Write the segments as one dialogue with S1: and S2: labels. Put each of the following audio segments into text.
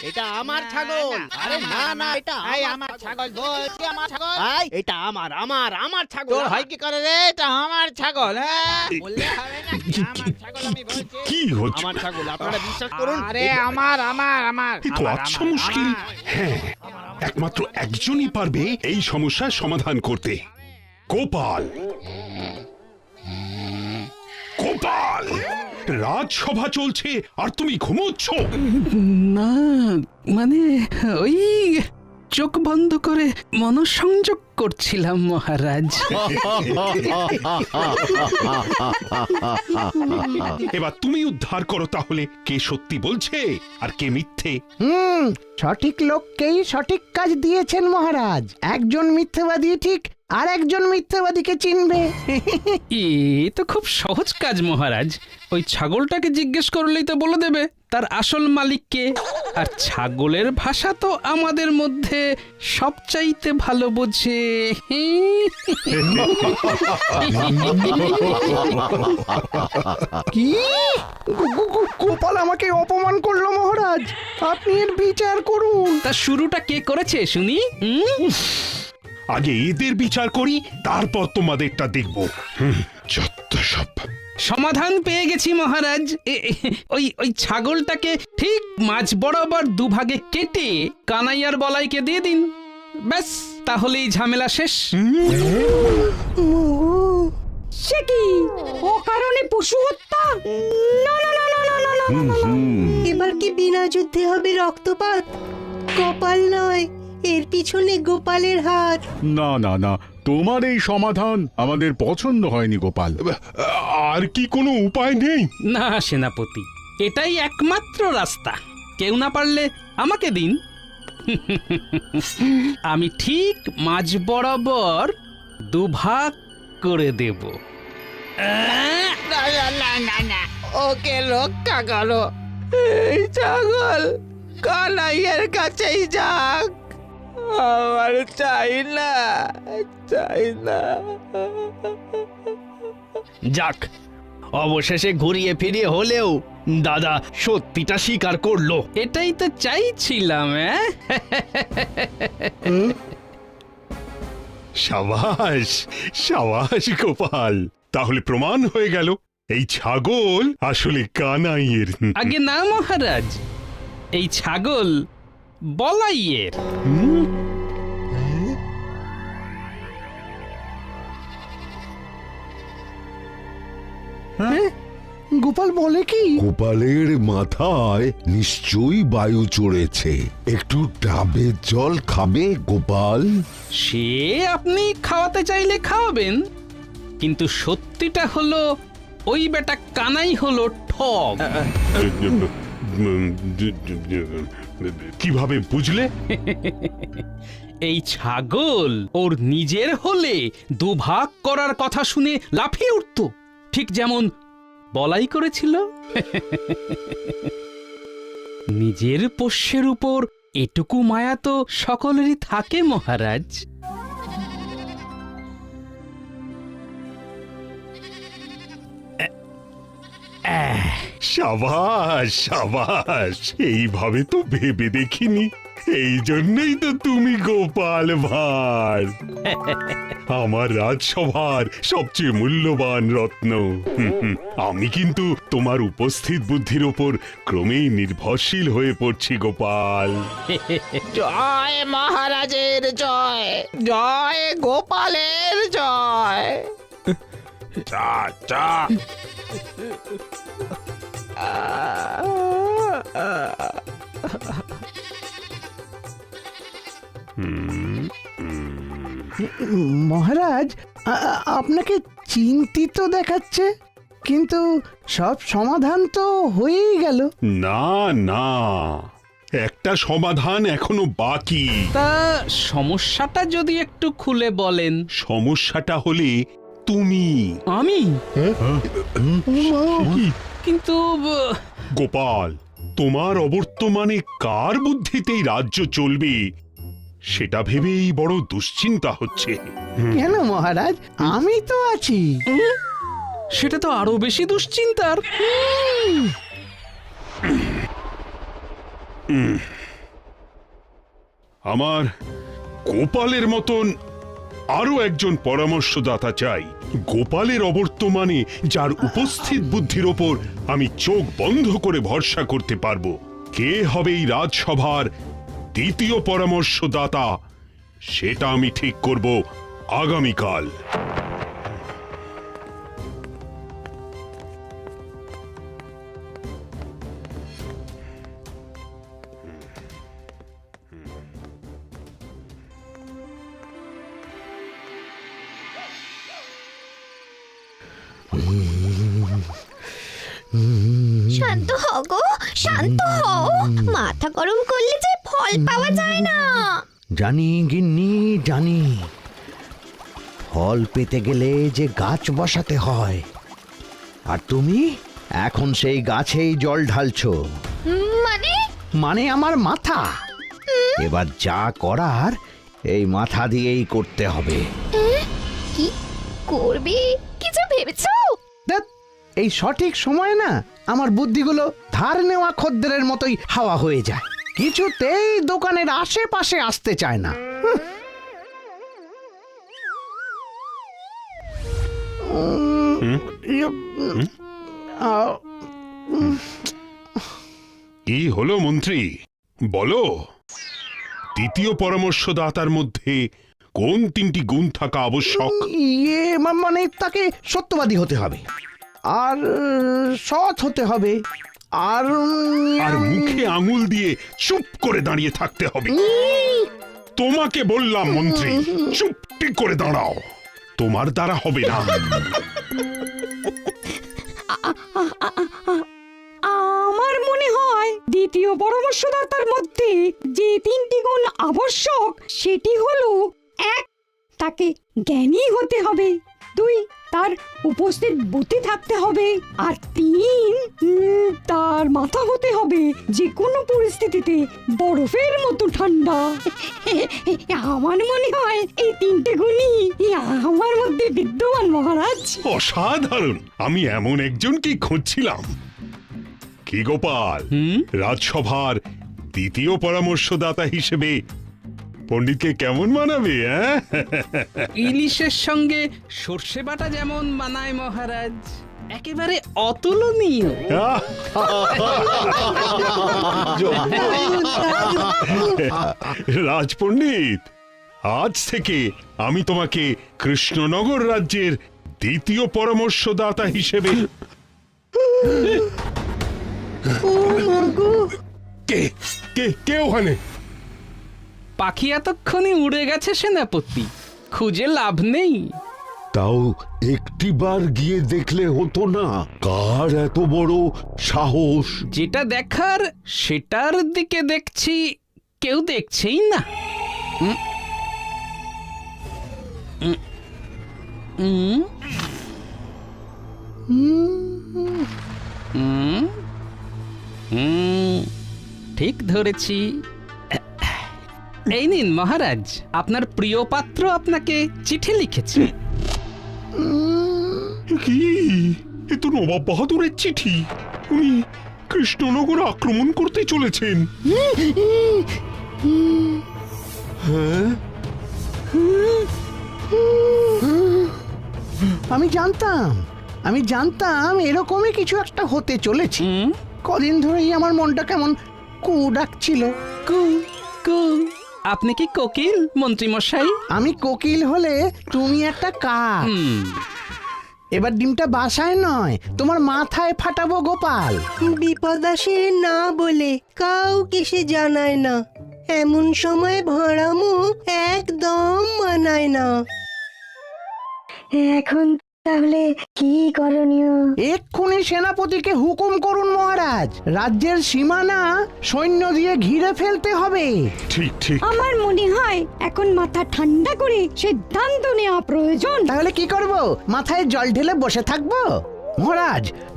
S1: এটা আমার ছাগল। আরে না না, এটা
S2: আমার ছাগল বলছি, আমার ছাগল।
S1: এটা আমার ছাগল।
S2: তোর হয় কি করে রে? এটা আমার ছাগল। হ্যাঁ বললে হবে না? আমার ছাগল আমি বলছি।
S3: কি হচ্ছে?
S1: আমার ছাগল, আপনারা বিশ্বাস করুন।
S2: আরে আমার আমার আমার
S3: এ তো আচ্ছা মুশকিল। হ্যাঁ, একমাত্র একজনই পারবে এই সমস্যার সমাধান করতে। গোপাল। গোপাল, রাজসভা চলছে আর তুমি ঘুমোচ্ছ?
S4: না মানে ওই চোখ বন্ধ করে মনঃসংযোগ করছিলাম মহারাজ।
S3: এবার তুমি উদ্ধার করো তাহলে, কে সত্যি বলছে আর কে মিথ্যে।
S5: সঠিক লোককেই সঠিক কাজ দিয়েছেন মহারাজ। একজন মিথ্যাবাদী ঠিক আর একজন মিথ্যাবাদীকে চিনবে।
S4: এ তো খুব সহজ কাজ মহারাজ। ওই ছাগলটাকে জিজ্ঞেস করলেই তো বলে দেবে তার আসল মালিক কে। আর ছাগলের ভাষা তো আমাদের মধ্যে সবচাইতে ভালো বোঝে।
S5: কি গোপাল আমাকে অপমান করলো মহারাজ, আপনি এর বিচার করুন।
S4: তা শুরুটা কে করেছে শুনি?
S3: আগে এদের বিচার করি, তারপর তোমাদেরটা দেখব। যত সব।
S4: সমাধান পেয়ে গেছি মহারাজ। ওই ওই ছাগলটাকে ঠিক মাঝ বরাবর দুভাগে কেটে কানাইয়ার বলাইকে দিয়ে দিন, ব্যাস তাহলেই ঝামেলা শেষ।
S6: সে কি ও কারণে পশু হত্যা? না না না না না না না না, না। এবার কি বিনা যুদ্ধে হবে রক্তপাত? গোপাল নয়, এর পিছনে গোপালের হাত।
S7: না না না, তোমার এই সমাধান আমাদের পছন্দ হয়নি গোপাল।
S3: আর কি কোনো উপায় নেই?
S4: না সেনাপতি, এটাই একমাত্র রাস্তা। কেউ না পারলে আমাকে দিন। আমি ঠিক মাঝ বরাবর দুভাগ করে দেব।
S2: না না না না না, ওকে রক্ষা করো। এই ছাগল কানাইয়ের কাছেই যাক, আমার চাই না, চাই না।
S1: যাক, অবশেষে ঘুরিয়ে ফিরিয়ে হলেও দাদা সত্যিটা স্বীকার করলো।
S4: এটাই তো চাইছিলাম।
S3: সাবাস সাবাস গোপাল, তাহলে প্রমাণ হয়ে গেল এই ছাগল আসলে কানাইয়ের।
S4: আগে না মহারাজ, এই ছাগল বলাইয়ের।
S5: গোপাল বলে কি?
S8: গোপালের মাথায় নিশ্চয়ই বায়ু চড়েছে। একটু ডাবের জল খাবে গোপাল?
S4: সে আপনি খাওয়াতে চাইলে খাওয়াবেন, কিন্তু সত্যিটা হলো ওই বেটা কানাই হলো ঠগ।
S3: কিভাবে বুঝলে?
S4: এই ছাগল ওর নিজের হলে দুভাগ করার কথা শুনে লাফিয়ে উঠত, ঠিক যেমন বলাই করেছিল। নিজের পোষ্যের উপর এটুকু মায়া তো সকলেরই থাকে মহারাজ।
S3: সাবাস সাবাস, এইভাবে তো ভেবে দেখিনি। এই জন্যই তো তুমি গোপাল ভাঁড়, আমার রাজসভার সবচেয়ে মূল্যবান রত্ন। আমি কিন্তু তোমার উপস্থিত বুদ্ধির ওপর ক্রমেই নির্ভরশীল হয়ে পড়ছি গোপাল।
S2: জয় মহারাজের জয়, জয় গোপালের জয়।
S3: চা চা।
S5: মহারাজ আপনাকে চিন্তিত দেখাচ্ছে, কিন্তু সব সমাধান তো হয়েই গেল।
S3: না না, একটা সমাধান এখনো বাকি।
S4: তা সমস্যাটা যদি একটু খুলে বলেন।
S3: সমস্যাটা হলে তুমি।
S4: আমি? কিন্তু
S3: গোপাল, তোমার অবর্তমানে কার বুদ্ধিতেই রাজ্য চলবে সেটা ভেবেই বড় দুশ্চিন্তা হচ্ছে।
S5: কেন মহারাজ, আমি তো আছি।
S4: সেটা তো আরো বেশি দুশ্চিন্তার।
S3: আমার গোপালের মতন আরো একজন পরামর্শদাতা চাই। গোপালের অবর্তমানে যার উপস্থিত বুদ্ধির ওপর আমি চোখ বন্ধ করে ভরসা করতে পারবো। কে হবে এই রাজসভার দ্বিতীয় পরামর্শদাতা সেটা আমি ঠিক করব আগামীকাল।
S9: শান্ত হও গো, শান্ত হও। মাথা গরম করলে যে ফল পাওয়া যায় না।
S5: জানি গিন্নি জানি, ফল পেতে গেলে যে গাছ বসাতে হয়, আর তুমি এখন সেই গাছেই জল ঢালছো।
S9: মানে
S5: মানে আমার মাথা। এবার যা করার এই মাথা দিয়েই করতে হবে।
S9: কি করবে কিছু ভেবেছো?
S5: ধ্যাৎ, এই সঠিক সময় না আমার বুদ্ধিগুলো ধার নেওয়া খদ্দেরের মতোই হাওয়া হয়ে যায়, কিছুতেই দোকানের আশেপাশে আসতে চায় না।
S3: কি হলো মন্ত্রী, বলো। দ্বিতীয় পরামর্শদাতার মধ্যে কোন তিনটি গুণ থাকা আবশ্যক?
S5: মানে তাকে সত্যবাদী হতে হবে, আর সৎ হতে হবে, আর
S3: আর মুখে আঙুল দিয়ে চুপ করে দাঁড়িয়ে থাকতে হবে। তোমাকে বললাম মন্ত্রী, চুপটি করে দাঁড়াও, তোমার দ্বারা হবে না।
S6: আমার মনে হয় দ্বিতীয় পরামর্শদাতার মধ্যে যে তিনটি গুণ আবশ্যক সেটি হলো: 1, তাকে জ্ঞানী হতে হবে; 2, তার উপস্থিত বুদ্ধি থাকতে হবে; আর 3, তার মাথা হতে হবে যে কোনো পরিস্থিতিতে বরফের মতো ঠান্ডা। আমার মনে হয় এই তিনটে গুণই আমার মধ্যে বিদ্যমান মহারাজ।
S3: অসাধারণ, আমি এমন একজনকেই খুঁজছিলাম। কি গোপাল, রাজসভার দ্বিতীয় পরামর্শদাতা হিসেবে পণ্ডিতকে কেমন মানাবে?
S4: ইলিশের সঙ্গে সর্ষে বাটা যেমন মানায় মহারাজ, একেবারে অতুলনীয়।
S3: রাজপণ্ডিত, আজ থেকে আমি তোমাকে কৃষ্ণনগর রাজ্যের দ্বিতীয় পরামর্শদাতা হিসেবে। কে কে কে ওখানে?
S4: পাখি এতক্ষণে উড়ে গেছে সেনাপতি, খুঁজে লাভ নেই।
S8: তাও একটিবার গিয়ে দেখলে হতো না? কার এত বড় সাহস?
S4: যেটা দেখার সেটার দিকে দেখছি, কেউ দেখছেই না। ঠিক ধরেছি। এই নিন মহারাজ, আপনার প্রিয় পাত্র আপনাকে চিঠি লিখেছে।
S3: কি, এ তো নবাব বাহাদুরের চিঠি। উনি কৃষ্ণনগর আক্রমণ করতে চলেছেন।
S5: আমি জানতাম এরকমই কিছু একটা হতে চলেছে। কদিন ধরেই আমার মনটা কেমন কু ডাকছিল।
S4: কু কু। আপনি কি কোকিল মন্ত্রী মশাই?
S5: আমি কোকিল হলে তুমি একটা কাক। এবার ডিমটা বাসায় নয়, তোমার মাথায় ফাটাবো গোপাল।
S6: বিপদ আসে না বলে কাউকে সে জানায় না, এমন সময় ভাঁড়ামো একদম মানায় না।
S9: এখন তাহলে কি করণীয়?
S5: এক্ষুনি সেনাপতিকে হুকুম করুন মহারাজ, রাজ্যের সীমানা সৈন্য দিয়ে ঘিরে ফেলতে হবে।
S3: ঠিক ঠিক।
S6: আমার মনে হয় এখন মাথা ঠান্ডা করে সিদ্ধান্ত নেওয়া প্রয়োজন।
S5: তাহলে কি করব? মাথায় জল ঢেলে বসে থাকবো?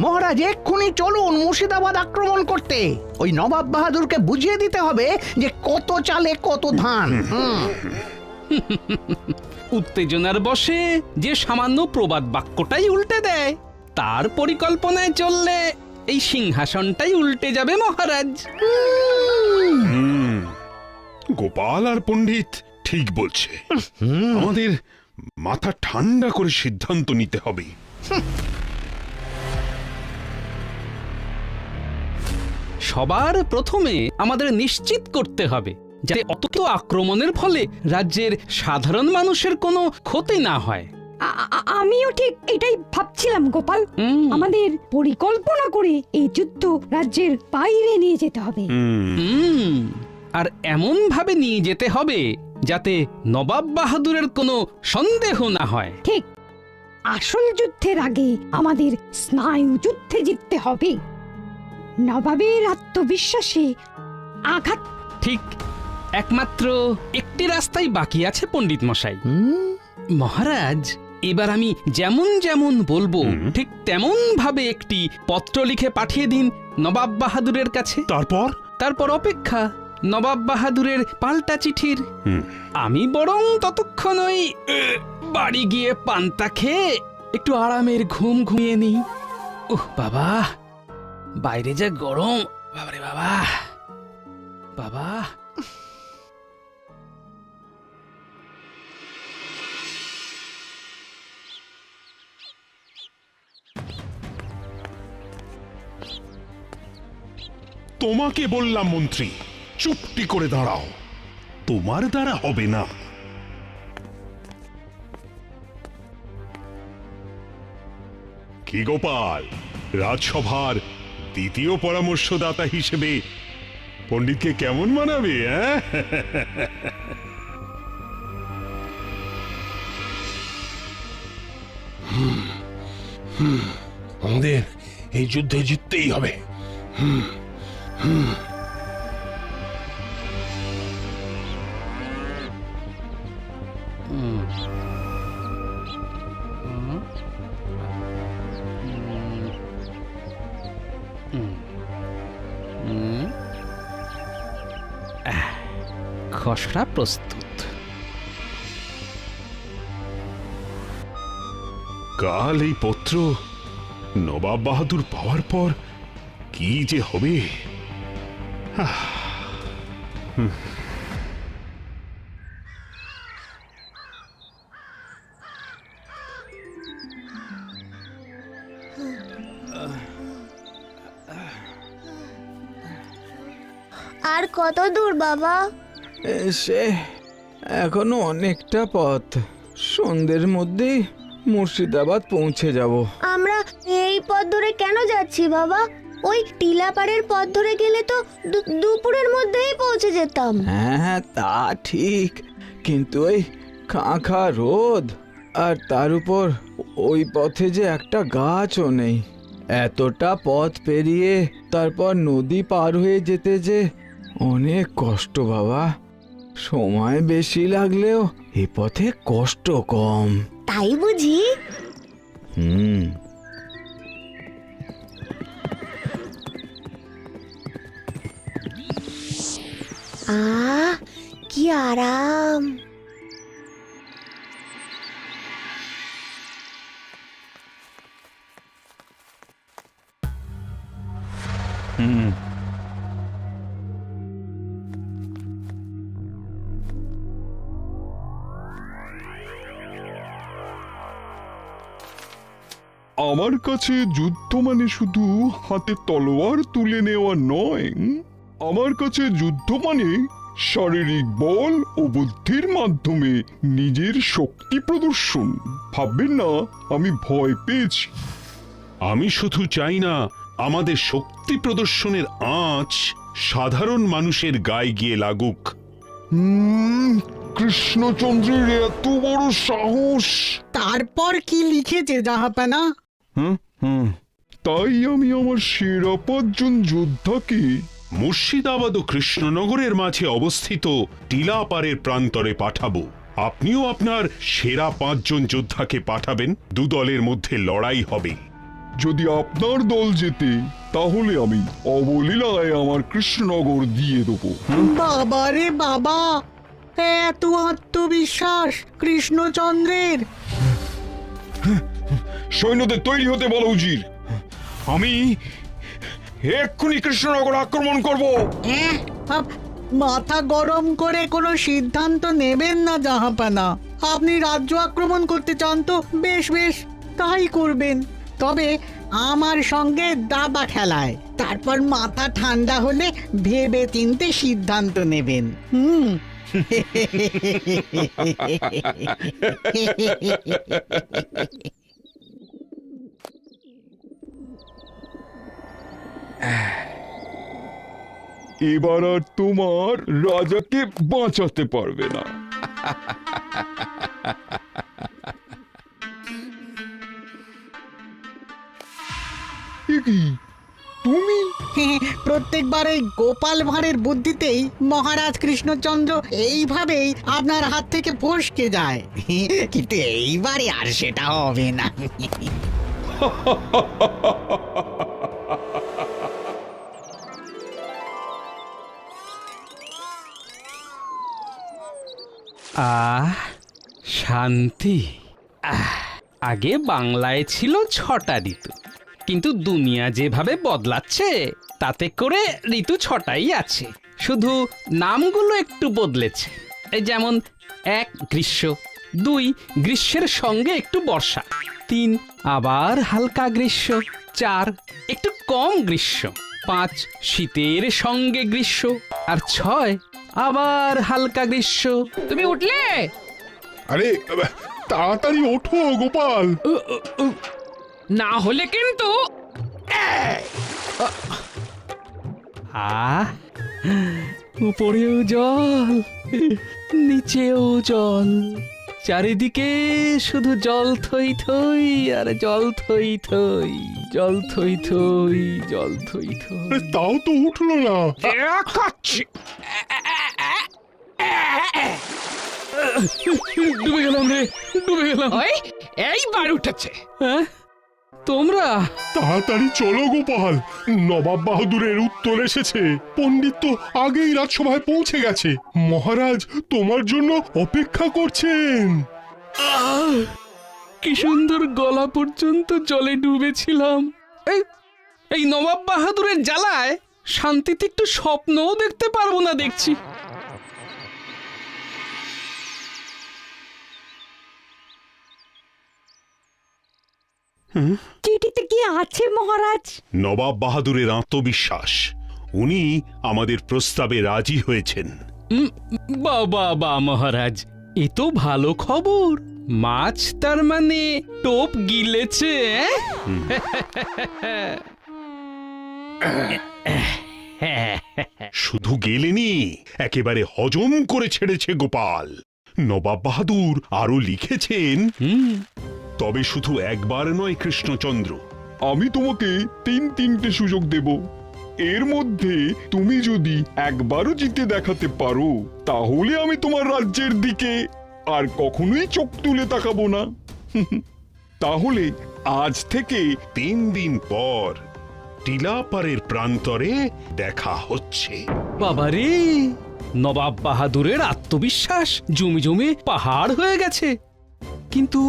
S5: মহারাজ এক্ষুনি চলুন মুর্শিদাবাদ আক্রমণ করতে। ওই নবাব বাহাদুরকে বুঝিয়ে দিতে হবে যে কত চালে কত ধান।
S4: উত্তেজনার বশে যে সামান্য প্রবাদ বাক্যটাই উল্টে দেয়, তার পরিকল্পনায় চললে এই সিংহাসনটাই উল্টে যাবে মহারাজ।
S3: গোপাল আর পণ্ডিত ঠিক বলছে। আমাদের মাথা ঠান্ডা করে সিদ্ধান্ত নিতে হবে।
S4: সবার প্রথমে আমাদের নিশ্চিত করতে হবে যাতে অত আক্রমণের ফলে রাজ্যের সাধারণ মানুষের কোনো ক্ষতি না হয়।
S6: আমিও ঠিক এটাই ভাবছিলাম গোপাল। আমাদের পরিকল্পনা করে এই যুদ্ধ রাজ্যের বাইরে নিয়ে যেতে হবে।
S4: আর এমন ভাবে নিয়ে যেতে হবে যাতে নবাব বাহাদুরের কোনো সন্দেহ না হয়।
S6: ঠিক, আসল যুদ্ধের আগে আমাদের স্নায়ু যুদ্ধে জিততে হবে। নবাবের আত্মবিশ্বাসে আঘাত।
S4: ঠিক, একমাত্র একটি রাস্তাই বাকি আছে পণ্ডিত মশাই। মহারাজ, এবার আমি যেমন যেমন বলবো ঠিক তেমন ভাবে একটি পত্র লিখে পাঠিয়ে দিন নবাব বাহাদুরের কাছে। তারপর অপেক্ষা নবাব বাহাদুরের পাল্টা চিঠির। আমি বরং ততক্ষণ ওই বাড়ি গিয়ে পান্তা খেয়ে একটু আরামের ঘুম ঘুমিয়ে নিই। বাবা, বাইরে যা গরম! বাবারে বাবা, বাবা।
S3: তোমাকে বললাম মন্ত্রী, চুপটি করে দাঁড়াও। তোমার দ্বারা হবে না। কি গোপাল, রাজসভার দ্বিতীয় পরামর্শদাতা হিসেবে পণ্ডিতকে কেমন মানাবে?
S10: আমাদের এই যুদ্ধে জিততেই হবে।
S4: খসড়া প্রস্তুত।
S3: কাল এই পত্র নবাব বাহাদুর পাওয়ার পর কি যে হবে।
S9: আর কত দূর বাবা?
S2: সে এখনো অনেকটা পথ। সন্ধ্যের মধ্যেই মুর্শিদাবাদ পৌঁছে যাব।
S9: আমরা এই পথ ধরে কেন যাচ্ছি বাবা? ওই টিলাপাড়ের পথ ধরে গেলে তো দুপুরের মধ্যেই পৌঁছে যেতাম।
S2: হ্যাঁ, তা ঠিক, কিন্তু ওই খাঁ রোদ, আর তার উপর ওই পথে যে একটা গাছও নেই। এতটা পথ পেরিয়ে তারপর নদী পার হয়ে যেতে যে অনেক কষ্ট বাবা। সময় বেশি লাগলেও এ পথে কষ্ট কম।
S9: তাই বুঝি? কি আরাম!
S7: আমার কাছে যুদ্ধ মানে শুধু হাতে তলোয়ার তুলে নেওয়া নয়। আমার কাছে যুদ্ধ মানে শারীরিক বল ও বুদ্ধির মাধ্যমে নিজের শক্তি প্রদর্শন। ভাববেন না আমি ভয় পেয়েছি।
S3: আমি শুধু চাই না আমাদের শক্তি প্রদর্শনের আঁচ সাধারণ মানুষের গায়ে গিয়ে লাগুক।
S7: কৃষ্ণচন্দ্রের এত বড় সাহস!
S5: তারপর কি লিখেছে জাহাপানা?
S7: তাই আমি আমার সেরা 5 জন যোদ্ধাকে
S3: মুর্শিদাবাদ ও কৃষ্ণনগরের মাঝে অবস্থিত টিলাপাড়ের প্রান্তরে পাঠাবো। আপনিও আপনার সেরা 5 জন যোদ্ধাকে পাঠাবেন। 2 দলের মধ্যে লড়াই হবে।
S7: যদি আপনার দল জেতে তাহলে আমি অবলীলায় আমার কৃষ্ণনগর দিয়ে দেবো।
S5: বাবা রে বাবা, এত আত্মবিশ্বাস কৃষ্ণচন্দ্রের!
S7: সৈন্যদের তৈরি হতে বলো উজির। আমি এক্ষুনি কৃষ্ণনগর আক্রমণ করব।
S11: মাথা গরম করে কোনো সিদ্ধান্ত নেবেন না জাহাপানা। আপনি রাজ্য আক্রমণ করতে চান তো বেশ বেশ তাই করবেন, তবে আমার সঙ্গে দাবা খেলায়। তারপর মাথা ঠান্ডা হলে ভেবে চিন্তে সিদ্ধান্ত নেবেন।
S7: এবার আর তোমার রাজাকে বাঁচাতে পারবে না। এ কি, তুমি?
S11: প্রত্যেকবার এই গোপাল ভাঁড়ের বুদ্ধিতেই মহারাজ কৃষ্ণচন্দ্র এইভাবেই আপনার হাত থেকে ফসকে যায়, কিন্তু এইবারে আর সেটা হবে না।
S4: আহ, শান্তি। আগে বাংলায় ছিল 6টা ঋতু, কিন্তু দুনিয়া যেভাবে বদলাচ্ছে তাতে করে ঋতু 6টাই আছে, শুধু নামগুলো একটু বদলেছে। এই যেমন 1 গ্রীষ্ম, 2 গ্রীষ্মের সঙ্গে একটু বর্ষা, 3 আবার হালকা গ্রীষ্ম, 4 একটু কম গ্রীষ্ম, 5 শীতের সঙ্গে গ্রীষ্ম, আর 6 আবার হালকা গ্রীষ্ম।
S2: তুমি উঠলে?
S10: আরে তাড়াতাড়ি ওঠো গোপাল।
S2: না হলে কিন্তু
S4: উপরেও জল, নিচেও জল, চারিদিকে শুধু জল থই থই আর জল থই থই, জল থই থই, জল থই থই।
S10: আরে তাও তো উঠলো না।
S2: দেখাচ্ছি।
S4: ডুবে গেলাম রে, ডুবে গেলাম।
S2: ওই এইবার উঠেছে।
S4: হ্যাঁ, তোমরা?
S10: তাড়াতাড়ি চলো গোপাল, নবাব বাহাদুরের উত্তর এসেছে। পণ্ডিত তো আগেই রাজসভায় পৌঁছে গেছে। মহারাজ তোমার জন্য অপেক্ষা করছেন।
S4: কি সুন্দর গলা পর্যন্ত জলে ডুবেছিলাম। এই নবাব বাহাদুরের জ্বালায় শান্তিতে একটু স্বপ্নও দেখতে পারবো না দেখছি।
S6: চিঠিতে কি আছে মহারাজ?
S3: নবাব বাহাদুরের আত্মবিশ্বাস, উনি আমাদের প্রস্তাবে রাজি হয়েছেন।
S4: বাবা বা মহারাজ, এ তো ভালো খবর। মাছ তার মানে টোপ গিলেছে।
S3: শুধু গেলেনি, একেবারে হজম করে ছেড়েছে গোপাল। নবাব বাহাদুর আরো লিখেছেন, তবে শুধু একবার নয় কৃষ্ণচন্দ্র,
S7: আমি তোমাকে 3টে সুযোগ দেব। এর মধ্যে তুমি যদি একবারও জিতে দেখাতে পারো, তাহলে আমি তোমার রাজ্যের দিকে আর কখনোই চোখ তুলে তাকাবো না। তাহলে আজ থেকে
S3: 3 দিন পর টিলাপাড়ের প্রান্তরে দেখা হচ্ছে।
S4: বাবারে, নবাব বাহাদুরের আত্মবিশ্বাস জমে জমে পাহাড় হয়ে গেছে। কিন্তু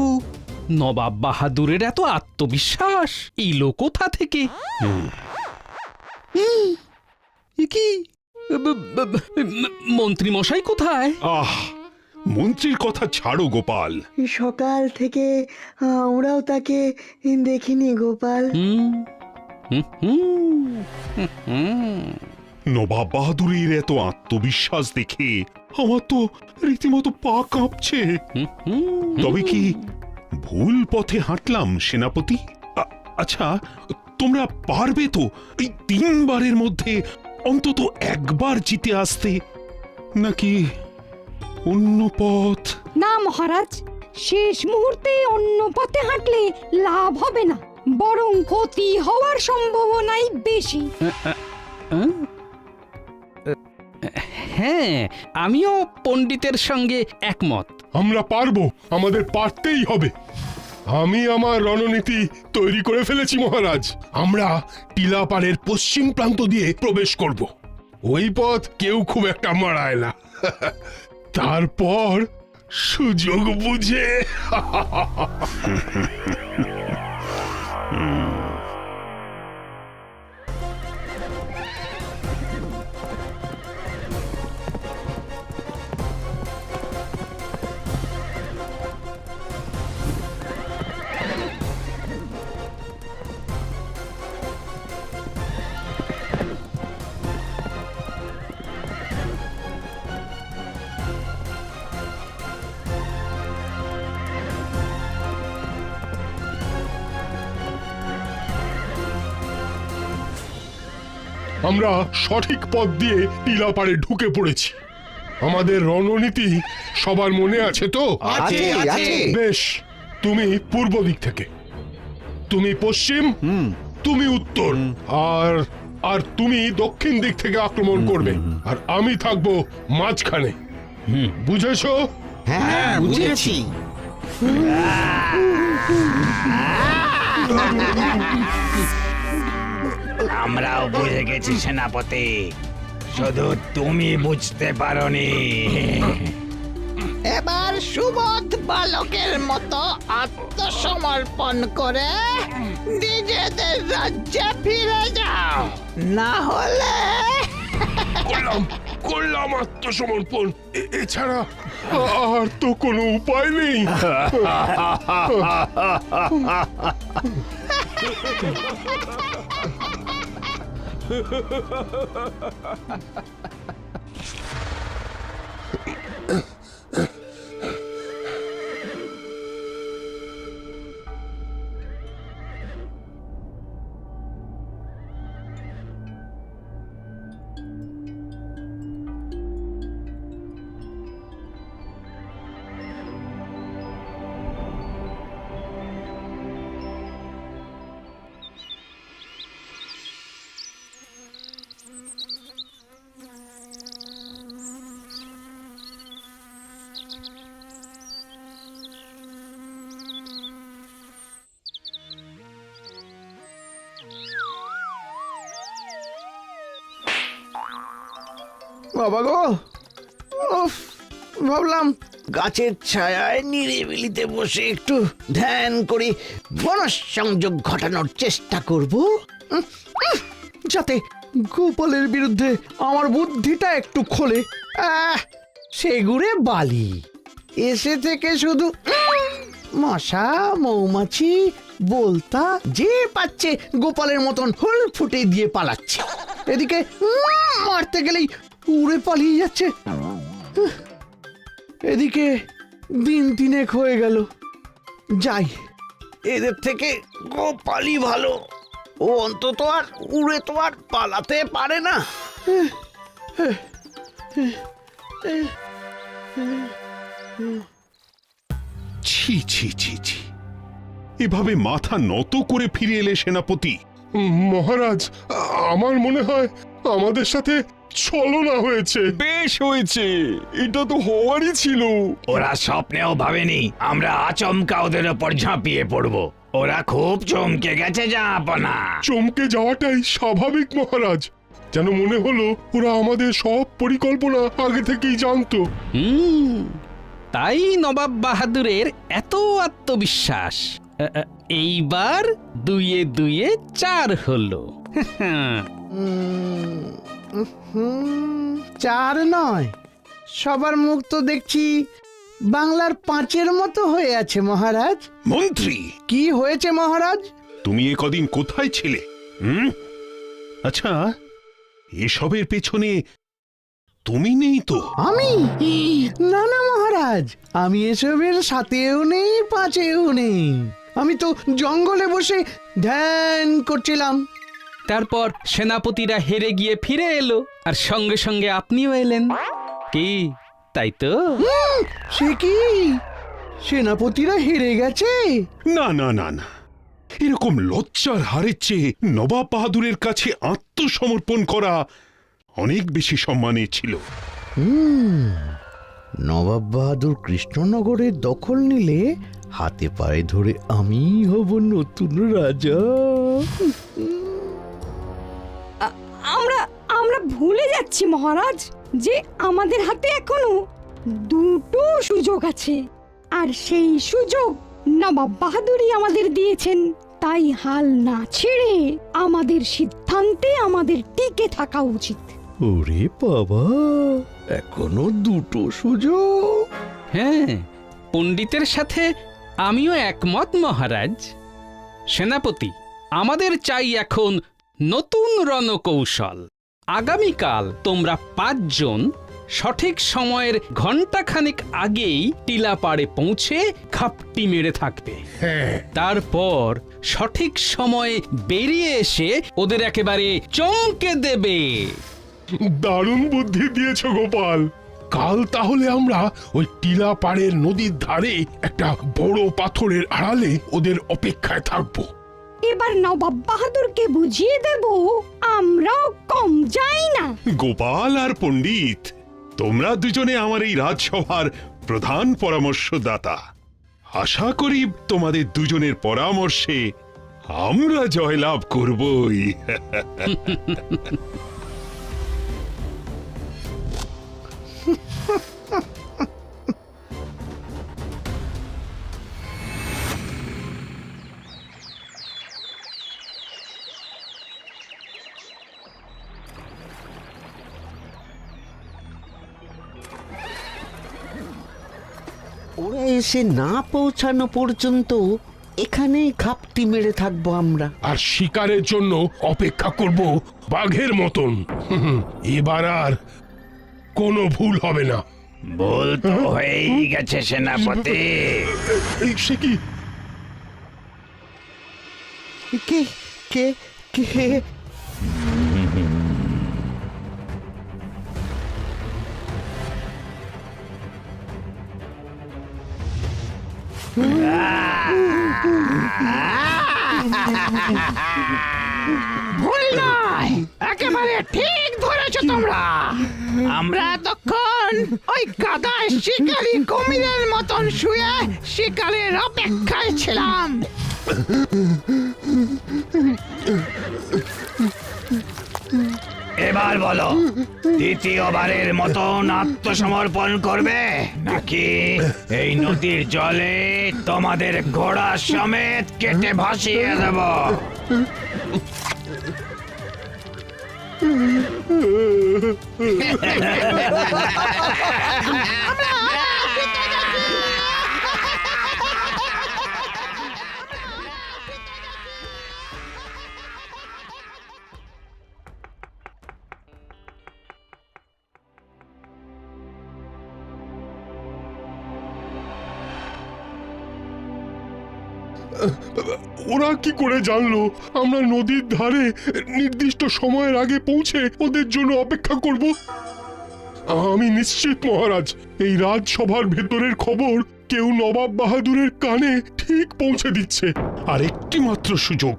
S4: নবাব বাহাদুরের এত আত্মবিশ্বাস এলো কোথা থেকে? কি মন্ত্রী মশাই কোথায়?
S3: আহ, মন্ত্রীর কথা ছাড়ো গোপাল।
S11: সকাল থেকে আমরাও তাকে দেখিনি গোপাল।
S3: নবাব বাহাদুরের এত আত্মবিশ্বাস দেখে আমার তো রীতিমতো পা কাঁপছে। তবে কি ভুল পথে হাঁটলাম সেনাপতি? আচ্ছা, তোমরা পারবে তো এই 3 বারের মধ্যে অন্তত একবার জিতে আসতে, নাকি অন্য পথ?
S6: না মহারাজ, শেষ মুহূর্তে অন্য পথে হাঁটলে লাভ হবে না, বরং ক্ষতি হওয়ার সম্ভাবনাই বেশি।
S4: হ্যাঁ, আমিও পণ্ডিতের সঙ্গে একমত।
S10: আমরা পারবো, আমাদের পারতেই হবে। আমি আমার রণনীতি তৈরি করে ফেলেছি মহারাজ। আমরা টিলাপাড়ের পশ্চিম প্রান্ত দিয়ে প্রবেশ করব। ওই পথ কেউ খুব একটা মারায় না। তারপর সুযোগ বুঝে আমরা সঠিক পথ দিয়ে টিলাপাড়ে ঢুকে পড়েছি। আমাদের রণনীতি সবার মনে আছে তো?
S5: আছে আছে
S10: বেশ, তুমি পূর্ব দিক থেকে, তুমি পশ্চিম, তুমি উত্তর, আর তুমি দক্ষিণ দিক থেকে আক্রমণ করবে, আর আমি থাকবো মাঝখানে। বুঝেছো?
S5: হ্যাঁ বুঝেছি।
S2: আমরাও বুঝে গেছি সেনাপতি, শুধু তুমি বুঝতে পারোনি।
S5: এবার সুবোধ বালকের মতো আত্মসমর্পণ করে নিজেদের রাজ্যে ফিরে যাও, না হলে
S10: করলাম আত্মসমর্পণ, এছাড়া আর তো কোনো উপায় নেই।
S5: বাবা গো, উফ, ভাবলাম গাছের ছায়ায় নিরিবিলিতে বসে একটু ধ্যান করি, মনঃসংযোগ ঘটানোর চেষ্টা করব, যাতে গোপালের বিরুদ্ধে আমার বুদ্ধিটা একটু খোলে। সেগুড়ে বালি এসে থেকে শুধু মশা মৌমাছি বলতা যে পাচ্ছে গোপালের মতন হুল ফুটে দিয়ে পালাচ্ছে, এদিকে মারতে গেলেই উড়ে পালিয়ে যাচ্ছে। এদিকে দিন তিনেক হয়ে গেল, যাই এদের থেকে গোপালই ভালো, ও অন্তত আর উড়ে তো আর পালাতে পারে না।
S3: ছি ছি ছি ছি, এভাবে মাথা নত করে ফিরে এলে সেনাপতি?
S10: মহারাজ, আমার মনে হয় আমাদের সাথে ছলনা হয়েছে।
S7: বেশ হয়েছে, এটা তো হওয়ারই ছিল।
S2: ওরা স্বপ্নেও ভাবেনি আমরা আচমকা ওদের ওপর ঝাঁপিয়ে পড়ব। ওরা খুব চমকে গেছে জাহাপনা।
S10: চমকে যাওয়াটাই স্বাভাবিক মহারাজ, যেন মনে হলো ওরা আমাদের সব পরিকল্পনা আগে থেকেই জানতো।
S4: তাই নবাব বাহাদুরের এত আত্মবিশ্বাস। এইবার 2-2 4 হলো।
S5: 4 নয়, সবার মুখ তো দেখছি বাংলার 5-এর মতো হয়ে আছে মহারাজ।
S3: মন্ত্রী,
S5: কি হয়েছে মহারাজ?
S3: তুমি কদিন কোথায় ছিলে? আচ্ছা, এসবের পেছনে তুমি নেই তো?
S5: আমি? না না মহারাজ, আমি এসবের সাথেও নেই, 5-এও নেই। আমি তো জঙ্গলে বসে ধ্যান করছিলাম।
S4: তারপর সেনাপতিরা হেরে গিয়ে ফিরে এলো, আর সঙ্গে সঙ্গে আপনিও এলেন। কি তাই তো?
S5: সে কি, সেনাপতিরা হেরে গেছে?
S3: না না না না, এরকম লজ্জার হারের চেয়ে নবাব বাহাদুরের কাছে আত্মসমর্পণ করা অনেক বেশি সম্মানের ছিল।
S5: নবাব বাহাদুর কৃষ্ণনগরের দখল নিলে হাতে পায়ে ধরে আমি হব নতুন রাজা।
S6: আমরা ভুলে যাচ্ছি মহারাজ যে আমাদের হাতে এখনো 2টো সুযোগ আছে, আর সেই সুযোগ নবাব বাহাদুরই আমাদের দিয়েছেন। তাই হাল না ছেড়ে আমাদের সিদ্ধান্তে আমাদের টিকে থাকা উচিত।
S5: ওরে বাবা, এখনো 2টো সুযোগ?
S4: হ্যাঁ, পণ্ডিতের সাথে আমিও একমত মহারাজ। সেনাপতি, আমাদের চাই এখন নতুন রণকৌশল। আগামীকাল তোমরা 5 জন সঠিক সময়ের ঘন্টাখানেক আগেই টিলাপাড়ে পৌঁছে ঘাপটি মেরে থাকবে। তারপর সঠিক সময়ে বেরিয়ে এসে ওদের একেবারে চমকে দেবে।
S10: দারুণ বুদ্ধি দিয়েছ গোপাল। কাল তাহলে আমরা ওই টিলা পাড়ের নদীর ধারে একটা বড় পাথরের আড়ালে ওদের অপেক্ষায় থাকবো।
S6: এবার নবাব বাহাদুরকে বুঝিয়ে দেব আমরাও কম যাই না।
S3: গোপাল আর পণ্ডিত, তোমরা দুজনে আমার এই রাজসভার প্রধান পরামর্শদাতা। আশা করি তোমাদের দুজনের পরামর্শে আমরা জয়লাভ করবই।
S2: ওরা এসে না পৌঁছানো পর্যন্ত এখানেই ঘাপটি মেরে থাকবো আমরা।
S10: আর শিকারের জন্য অপেক্ষা করব বাঘের মতন। এবার আর কোনো ভুল হবে না।
S1: ভুল তো হয়েই গেছে সেনাপতি।
S10: সে কি?
S2: কে কে কে?
S5: ভুল নয়, একেবারে ঠিক ধরেছো তোমরা। আমরা তখন ওই কাদায় শিকারি কুমিরের মতন শুয়ে শিকারের অপেক্ষায় ছিলাম।
S1: এবার বলো, দ্বিতীয়বারের মতন আত্মসমর্পণ করবে নাকি এই নদীর জলে তোমাদের ঘোড়া সমেত কেটে ভাসিয়ে দেব?
S10: ওরা কি করে জানলো আমরা নদীর ধারে নির্দিষ্ট সময়ের আগে পৌঁছে ওদের জন্য অপেক্ষা করব? আমি নিশ্চিত মহারাজ, এই রাজসভার ভেতরের খবর কেউ নবাব বাহাদুরের কানে ঠিক পৌঁছে দিচ্ছে।
S3: আর একটি মাত্র সুযোগ,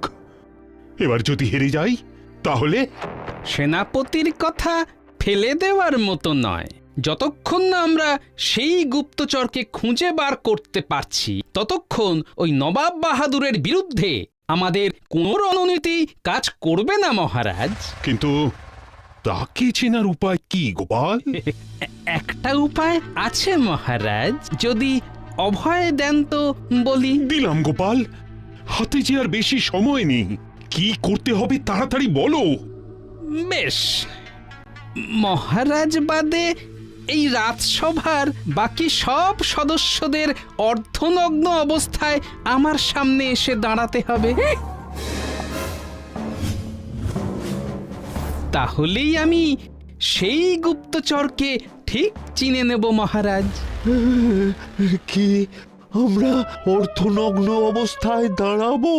S3: এবার যদি হেরে যাই তাহলে?
S4: সেনাপতির কথা ফেলে দেওয়ার মতো নয়। যতক্ষণ না আমরা সেই গুপ্তচরকে খুঁজে বার করতে পারছি ততক্ষণ ওই নবাব বাহাদুরের বিরুদ্ধে আমাদের কোনো রণনীতি কাজ করবে না মহারাজ।
S3: কিন্তু তাকে চেনার উপায় কি গোপাল?
S4: একটা উপায় আছে মহারাজ, যদি অভয় দেন তো বলি।
S3: দিলাম গোপাল, হাতে যে আর বেশি সময় নেই। কি করতে হবে তাড়াতাড়ি বলো।
S4: বেশ, মহারাজ বাদে এই রাজসভার বাকি সব সদস্যদের অর্ধনগ্ন অবস্থায় আমার সামনে এসে দাঁড়াতে হবে। তাহলেই আমি সেই গুপ্তচরকে ঠিক চিনে নেব মহারাজ।
S8: কি আমরা অর্ধনগ্ন অবস্থায় দাঁড়াবো?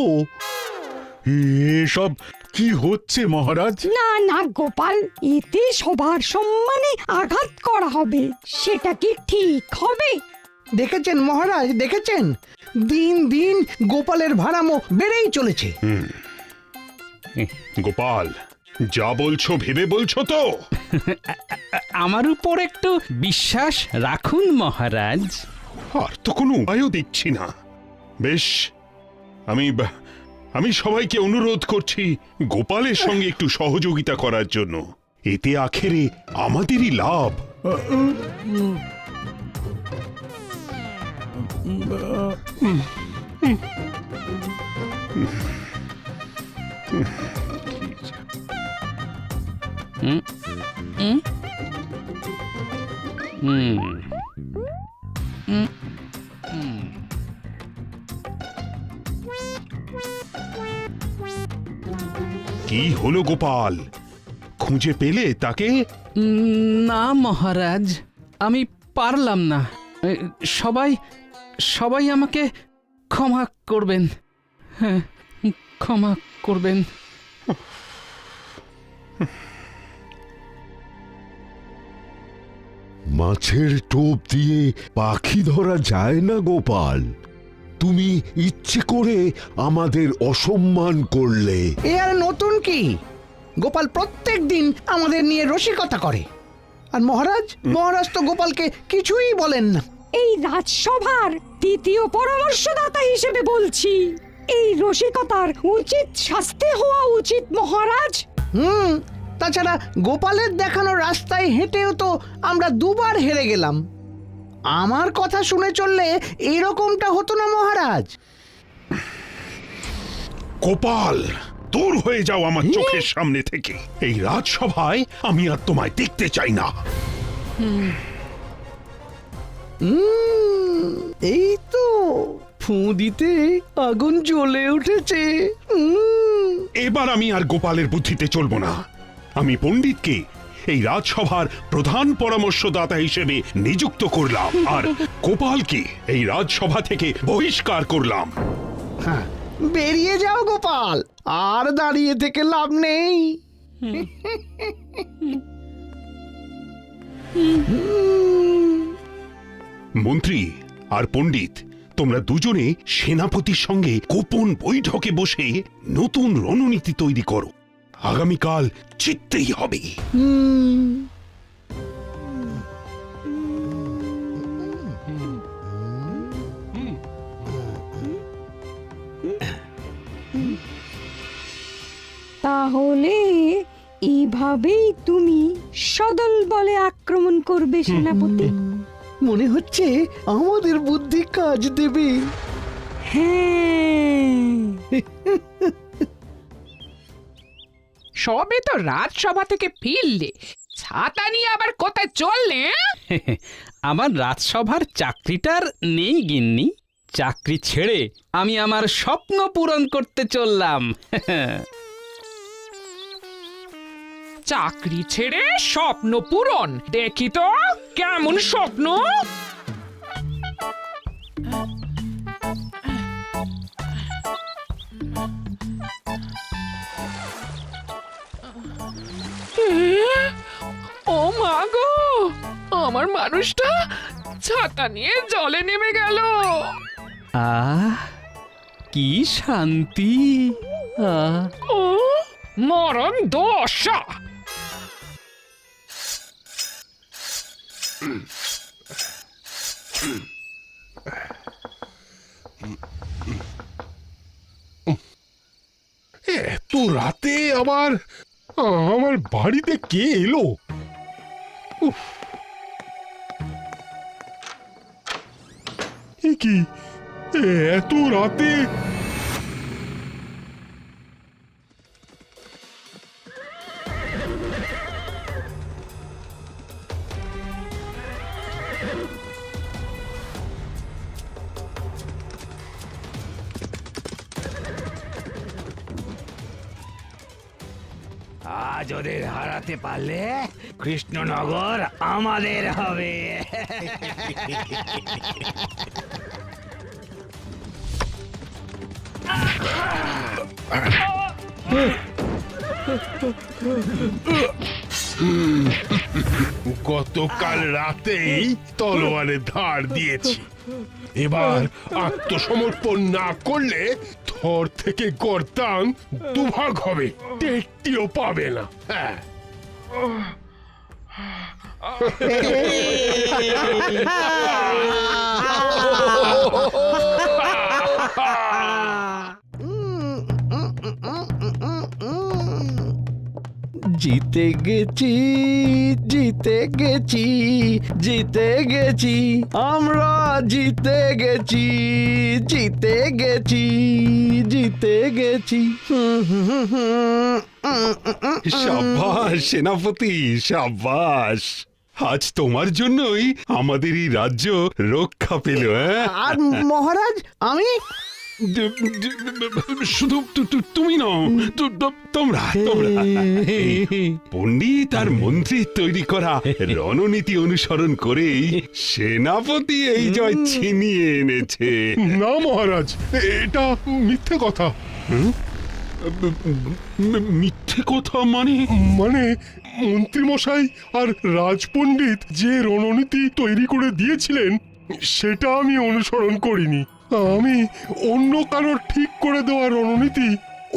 S3: এসব কি হচ্ছে মহারাজ?
S6: না না গোপাল, এতে সবার সম্মানে আঘাত করা হবে। সেটা কি ঠিক হবে?
S5: দেখেছেন মহারাজ, দেখেছেন? দিন দিন গোপালের ভাড়ামো বেড়েই চলেছে।
S3: গোপাল, যা বলছো ভেবে বলছো তো?
S4: আমার উপর একটু বিশ্বাস রাখুন মহারাজ।
S3: আর তো কোনো উপায়ও দেখছি না। বেশ, আমি সবাইকে অনুরোধ করছি গোপালের সঙ্গে একটু সহযোগিতা করার জন্য। এতে আখেরে আমাদেরই লাভ। কি হলো গোপাল, খুঁজে পেলে তাকে?
S4: না মহারাজ, আমি পারলাম না। সবাই আমাকে ক্ষমা করবেন। হ্যাঁ, ক্ষমা করবেন।
S8: মাছের টোপ দিয়ে পাখি ধরা যায় না গোপাল। তুমি ইচ্ছে করে আমাদের অসম্মান করলে।
S5: এ আর নতুন কি? গোপাল প্রত্যেক দিন আমাদের নিয়ে রসিকতা করে, আর মহারাজ তো গোপালকে কিছুই বলেন না।
S6: এই রাজসভার তৃতীয় পরামর্শদাতা হিসেবে বলছি, এই রসিকতার উচিত শাস্তি হওয়া উচিত মহারাজ।
S5: তাছাড়া গোপালের দেখানো রাস্তায় হেঁটেও তো আমরা দুবার হেরে গেলাম। আমার কথা শুনে চললে এরকমটা হতো না মহারাজ।
S3: গোপাল, দূর হয়ে যাও আমার চোখের সামনে থেকে। এই রাজসভায় আমি আর তোমায় দেখতে চাই না।
S5: এই তো ফুঁ দিতে আগুন জ্বলে উঠেছে।
S3: এবার আমি আর গোপালের বুদ্ধিতে চলবো না। আমি পণ্ডিতকে এই রাজসভার প্রধান পরামর্শদাতা হিসেবে নিযুক্ত করলাম, আর গোপালকে এই রাজসভা থেকে বহিষ্কার করলাম।
S5: হ্যাঁ, বেরিয়ে যাও গোপাল, আর দাঁড়িয়ে থেকে লাভ নেই।
S3: মন্ত্রী আর পণ্ডিত, তোমরা দুজনে সেনাপতির সঙ্গে গোপন বৈঠকে বসে নতুন রণনীতি তৈরি করো। আগামীকাল জিততেই হবে।
S6: তাহলে এইভাবেই তুমি সদল বলে আক্রমণ করবে সেনাপতি?
S5: মনে হচ্ছে আমাদের বুদ্ধি কাজ দেবে।
S6: হ্যাঁ,
S2: সবে তো রাজসভা থেকে ফিরলে, ছাতা নিয়ে আবার কোথায় চললে?
S4: আমার রাজসভার চাকরিটার নেই গিন্নি। চাকরি ছেড়ে আমি আমার স্বপ্ন পূরণ করতে চললাম।
S2: চাকরি ছেড়ে স্বপ্ন পূরণ? দেখি তো কেমন স্বপ্ন। ও মা গো, আমার মানুষটা ছাতা নিয়ে জলে নেমে গেল।
S4: আহ, কি শান্তি!
S2: ও মরণ দশা।
S10: এত রাতে আবার আমার বাড়িতে কে এলো? উফ, এ কি এত রাতে?
S1: আজ ওদের হারাতে পারলে কৃষ্ণনগর আমাদের হবে।
S10: গতকাল রাতেই তলোয়ারে ধার দিয়েছি, এবার আত্মসমর্পণ না করলে থর থেকে গর্দান দুভাগ হবে, টেকটিও পাবে না। হ্যাঁ,
S5: জিতে গেছি, জিতে গেছি, জিতে গেছি, আমরা জিতে গেছি, জিতে গেছি, জিতে গেছি।
S3: সাব্বাস সেনাপতি, সাব্বাস। আজ তোমার জন্যই আমাদের এই রাজ্য রক্ষা পেল।
S5: আর মহারাজ, আমি
S3: শুধু তুমি নও, তোমরা পণ্ডিত আর মন্ত্রী তৈরি করা রণনীতি অনুসরণ করেই সেনাপতি এই জয় ছিনিয়ে এনেছে।
S10: না মহারাজ, এটা মিথ্যে কথা।
S3: মিথ্যে কথা মানে?
S10: মানে মন্ত্রীমশাই আর রাজপণ্ডিত যে রণনীতি তৈরি করে দিয়েছিলেন সেটা আমি অনুসরণ করিনি। আমি অন্য কারোর ঠিক করে দেওয়া রণনীতি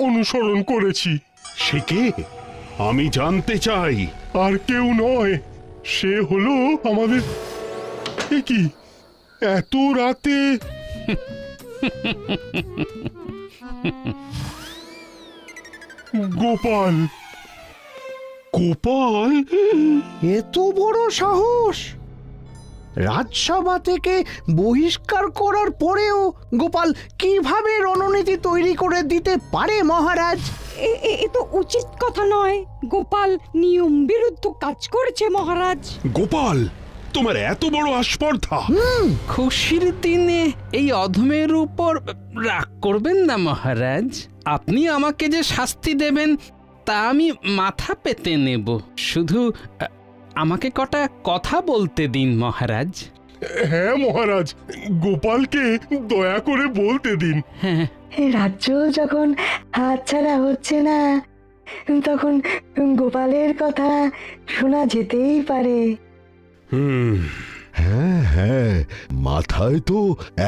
S10: অনুসরণ করেছি।
S3: সে কে? আমি জানতে চাই।
S10: আর কেউ নয়, সে হলো আমাদের... এ কি এত রাতে? গোপাল।
S3: গোপাল?
S5: এত বড় সাহস! রাজসভা থেকে বহিষ্কার করার পরেও গোপাল কিভাবে রণনীতি তৈরি করে দিতে পারে মহারাজ?
S6: এ তো উচিত কথা নয়। গোপাল নিয়ম বিরুদ্ধ কাজ করেছে মহারাজ।
S3: গোপাল, তোমার এত বড় আস্পর্ধা!
S4: খুশির দিনে এই অধমের উপর রাগ করবেন না মহারাজ। আপনি আমাকে যে শাস্তি দেবেন তা আমি মাথা পেতে নেব। শুধু আমাকে কটা কথা বলতে দিন মহারাজ।
S10: হ্যাঁ মহারাজ, গোপালকে দয়া করে বলতে দিন।
S4: হ্যাঁ,
S9: রাজ্য যখন হাতছাড়া হচ্ছে না, তখন গোপালের কথা শোনা যেতেই পারে।
S8: হ্যাঁ হ্যাঁ, মাথায় তো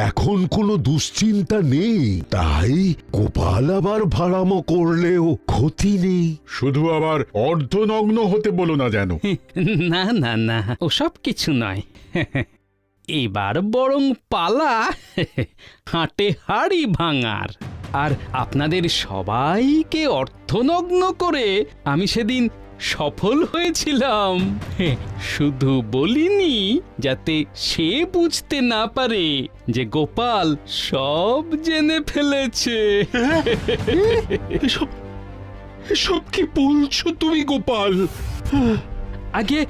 S8: এখন কোনো দুশ্চিন্তা নেই, তাই গোপাল আবার ভাড়ামো করলেও ক্ষতি নেই।
S7: শুধু আবার অর্ধনগ্ন হতে বলো না যেন।
S4: না না না, ওসব কিছু নয়। এবার বরং পালা হাটে হাড়ি ভাঙার। আর আপনাদের সবাইকে অর্থনগ্ন করে আমি সেদিন সফল হয়েছিলাম। শুধু বলিনি যাতে সে বুঝতে না পারে যে গোপাল সব জেনে ফেলেছে।
S3: এসব কি বলছো তুমি গোপাল?
S4: আগে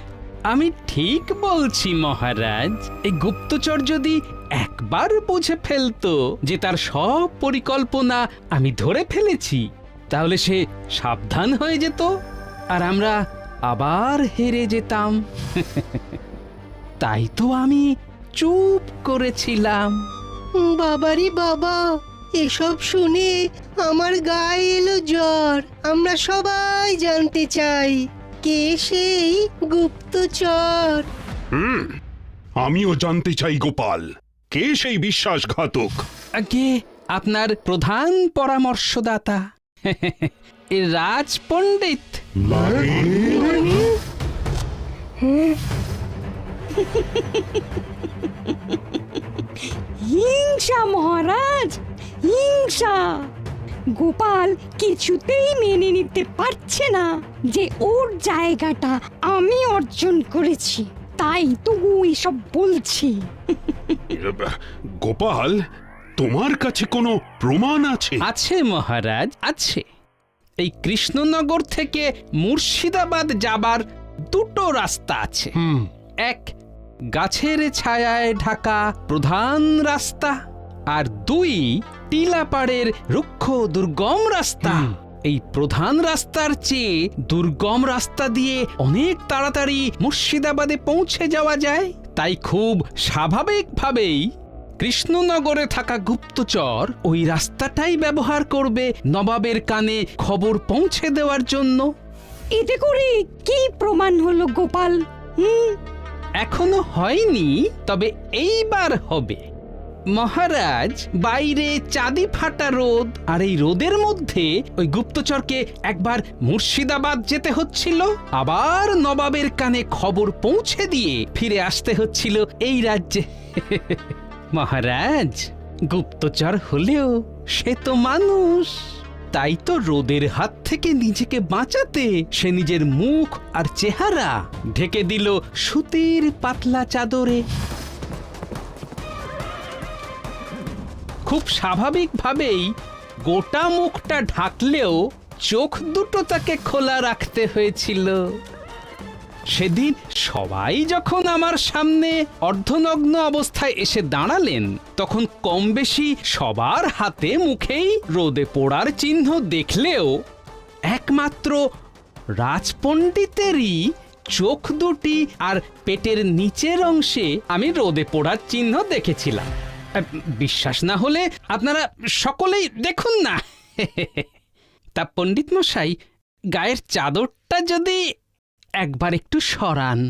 S4: আমি ঠিক বলছি মহারাজ। এই গুপ্তচর যদি একবার বুঝে ফেলতো যে তার সব পরিকল্পনা আমি ধরে ফেলেছি, তাহলে সে সাবধান হয়ে যেত আর আমরা আবার হেরে যেতাম। তাই তো আমি চুপ করেছিলাম।
S6: বাবারি বাবা, এসব শুনে আমার গায়ে এলো জ্বর। আমরা সবাই জানতে চাই কে সেই গুপ্তচর।
S3: আমিও জানতে চাই গোপাল, কে সেই বিশ্বাসঘাতক?
S4: আগে আপনার প্রধান পরামর্শদাতা রাজপণ্ডিত।
S6: হিংসা মহারাজ, হিংসা। গোপাল কিছুতেই মেনে নিতে পারছে না যে ওর জায়গাটা আমি অর্জন করেছি, তাই তো এসব বলছি।
S3: গোপাল, তোমার কাছে কোনো প্রমাণ আছে?
S4: আছে মহারাজ, আছে। এই কৃষ্ণনগর থেকে মুর্শিদাবাদ যাবার দুটো রাস্তা আছে। এক গাছের ছায়ায় ঢাকা প্রধান রাস্তা, আর দুই টিলাপাড়ের রুক্ষ দুর্গম রাস্তা। এই প্রধান রাস্তার চেয়ে দুর্গম রাস্তা দিয়ে অনেক তাড়াতাড়ি মুর্শিদাবাদে পৌঁছে যাওয়া যায়। তাই খুব স্বাভাবিকভাবেই কৃষ্ণনগরে থাকা গুপ্তচর ওই রাস্তাটাই ব্যবহার করবে নবাবের কানে খবর পৌঁছে দেওয়ার জন্য।
S6: এতে করে কি প্রমাণ হলো গোপাল?
S4: এখনো হয়নি, তবে এইবার হবে। মহারাজ, বাইরে চাঁদি ফাটা রোদ, আর এই রোদের মধ্যে ওই গুপ্তচরকে একবার মুর্শিদাবাদ যেতে হচ্ছিল, আবার নবাবের কানে খবর পৌঁছে দিয়ে ফিরে আসতে হচ্ছিল এই রাজ্যে। মহারাজ, গুপ্তচর হলেও সে তো মানুষ। তাই তো রোদের হাত থেকে নিজেকে বাঁচাতে সে নিজের মুখ আর চেহারা ঢেকে দিল সুতির পাতলা চাদরে। খুব স্বাভাবিকভাবেই গোটা মুখটা ঢাকলেও চোখ দুটো তাকে খোলা রাখতে হয়েছিল। সেদিন সবাই যখন আমার সামনে অর্ধনগ্ন অবস্থায় এসে দাঁড়ালেন, তখন কম বেশি সবার হাতে মুখেই রোদে পোড়ার চিহ্ন দেখলেও একমাত্র রাজপণ্ডিতেরই চোখ দুটি আর পেটের নিচের অংশে আমি রোদে পোড়ার চিহ্ন দেখেছিলাম। বিশ্বাস না হলে আপনারা সকলেই দেখুন না। তা পণ্ডিত মশাই, গায়ের চাদরটা যদি একবার একটু সরান।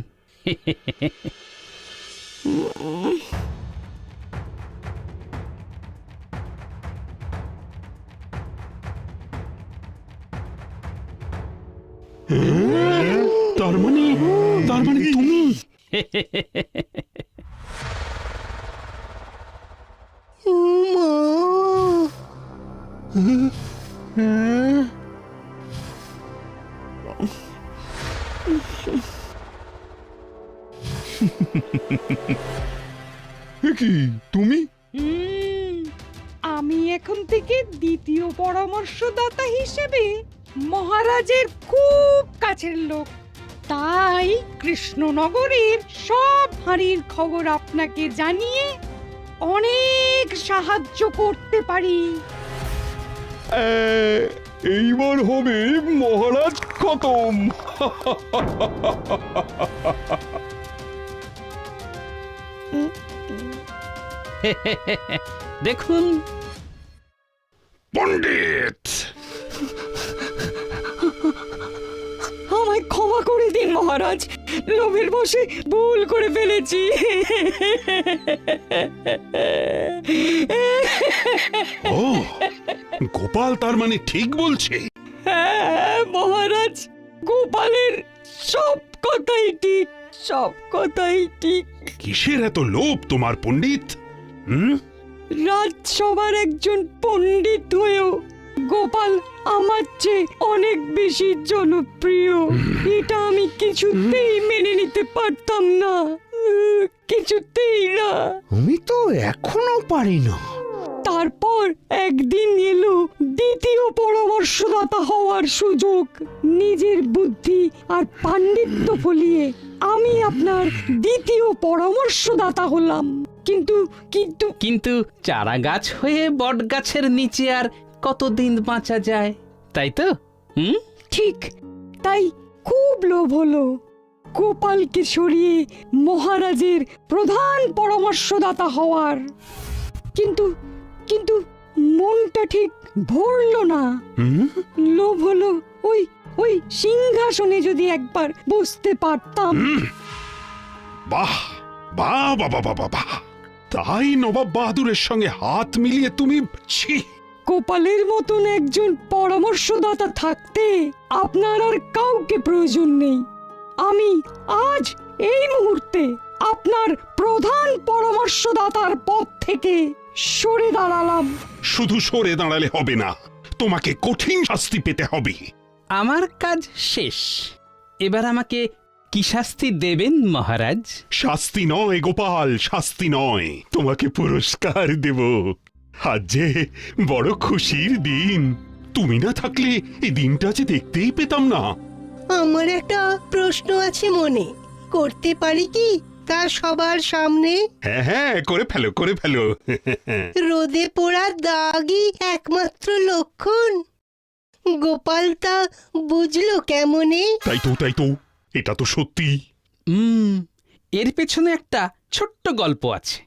S3: তার মানে তুমি
S7: এ কি তুমি?
S6: আমি এখন থেকে দ্বিতীয় পরামর্শদাতা হিসেবে মহারাজের খুব কাছের লোক, তাই কৃষ্ণনগরের সব হাঁড়ির খবর আপনাকে জানিয়ে অনেক সাহায্য করতে পারি।
S7: এইবার হবে মহারাজ খতম।
S4: দেখুন,
S3: পণ্ডিত,
S6: আমায় ক্ষমা করে দিন মহারাজ, লোভের বশে ভুল করে ফেলেছি।
S3: ও গোপাল তার মানে ঠিক বলছে।
S6: হ্যাঁ মহারাজ, গোপালের সব কথাই ঠিক, সব কথাই ঠিক।
S3: কিসের এত লোভ তোমার পণ্ডিত?
S6: রাজসভার একজন পণ্ডিত হয়েও গোপাল আমার চেয়ে অনেক বেশি জনপ্রিয়, এটা আমি কিছুতেই মেনে নিতে পারতাম না, কিছুতেই না।
S5: আমি তো এখনো পারি না।
S6: তারপর একদিন এলো দ্বিতীয় পরামর্শদাতা হওয়ার সুযোগ। নিজের বুদ্ধি আর পাণ্ডিত্য ফলিয়ে আমি আপনার দ্বিতীয় পরামর্শদাতা হলাম। কিন্তু কিন্তু
S4: কিন্তু চারা গাছ হয়ে বট গাছের নিচে আর কতদিন বাঁচা যায়, তাই তো?
S6: ঠিক তাই খুব লোভ হলো গোপালকে সরিয়ে মহারাজের প্রধান পরামর্শদাতা হওয়ার। কিন্তু কিন্তু মনটা ঠিক ভরল না। লোভ হলো ওই ওই সিংহাসনে যদি একবার বসতে পারতাম।
S3: বাহ বাহ বাবা বাবা বাহ, তাই নবাব বাহাদুরের সঙ্গে হাত মিলিয়ে তুমি ছি।
S6: গোপালের মতন একজন পরামর্শদাতা থাকতে আপনার আর কাউকে প্রয়োজন নেই। আমি আজ এই মুহূর্তে আপনার প্রধান পরামর্শদাতার পদ থেকে সরে দাঁড়ালাম।
S3: শুধু সরে দাঁড়ালে হবে না, তোমাকে কঠিন শাস্তি পেতে হবে।
S4: আমার কাজ শেষ, এবার আমাকে কি শাস্তি দেবেন মহারাজ?
S3: শাস্তি নয় গোপাল, শাস্তি নয়, তোমাকে পুরস্কার দেব। আজ যে বড় খুশির দিন, তুমি না থাকলে এই দিনটা যে দেখতেই পেতাম না।
S6: আমার একটা প্রশ্ন আছে মনে, করতে পারি কি তা সবার সামনে?
S3: হ্যাঁ হ্যাঁ, করে ফেলো করে ফেলো।
S6: রোদে পোড়া দাগই একমাত্র লক্ষণ, গোপাল তা বুঝলো কেমনে?
S3: তাই তো, এটা তো সত্যি।
S4: এর পেছনে একটা ছোট্ট গল্প আছে।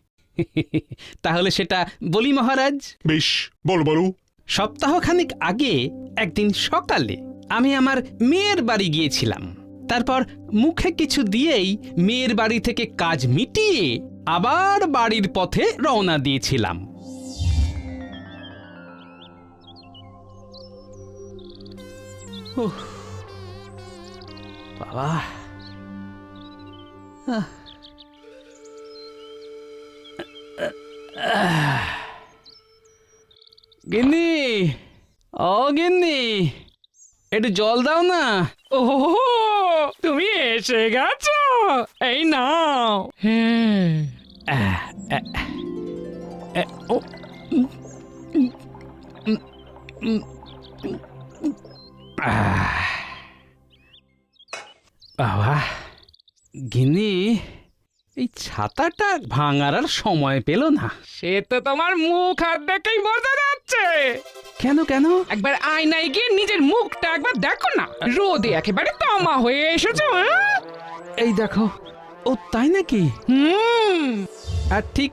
S4: তাহলে সেটা বলি মহারাজ।
S3: বেশ, বলো বলো।
S4: সপ্তাহখানেক আগে একদিন সকালে আমি আমার মেয়ের বাড়ি গিয়েছিলাম। তারপর মুখে কিছু দিয়েই মেয়ের বাড়ি থেকে কাজ মিটিয়ে আবার বাড়ির পথে রওনা দিয়েছিলাম। বাবা, গিন্নি, ও গিন্নি, একটু জল দাও না।
S6: ও তুমি এসে গেছো, এই নাও।
S4: বাবা, গিন্নি, এই ছাতাটা ভাঙার আর সময় পেল না।
S2: সে তো তোমার মুখ হাত দেখেই বোঝা যাচ্ছে।
S4: কেন কেন?
S2: একবার আয়নায় গিয়ে নিজের মুখটা একবার দেখো না, রোদে একেবারে তামা হয়ে এসেছো।
S4: এই দেখো, ও তাই নাকি?
S2: হুম,
S4: আর ঠিক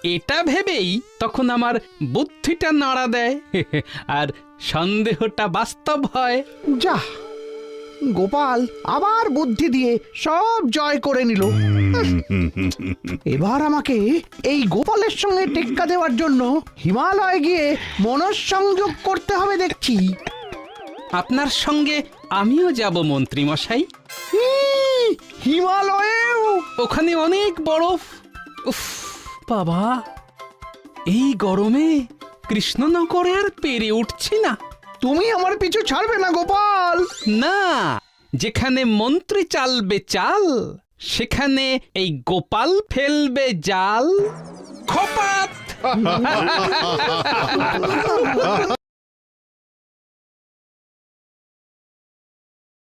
S4: এটা ভেবেই তখন আমার বুদ্ধিটা নাড়া দেয় আর সন্দেহটা বাস্তব হয়।
S5: যা, গোপাল আবার বুদ্ধি দিয়ে সব জয় করে নিল। এবার আমাকে এই গোপালের সঙ্গে টেক্কা দেওয়ার জন্য হিমালয়ে গিয়ে মনঃসংযোগ করতে হবে দেখছি।
S4: আপনার সঙ্গে আমিও যাব মন্ত্রী মশাই।
S5: হিমালয়েও?
S4: ওখানে অনেক বরফ। উফ বাবা, এই গরমে কৃষ্ণনগরে আর পেরে উঠছি না।
S5: তুমি আমার পিছু ছাড়বে না গোপাল?
S4: না, যেখানে মন্ত্রী চালবে চাল সেখানে এই গোপাল ফেলবে জাল। খপাত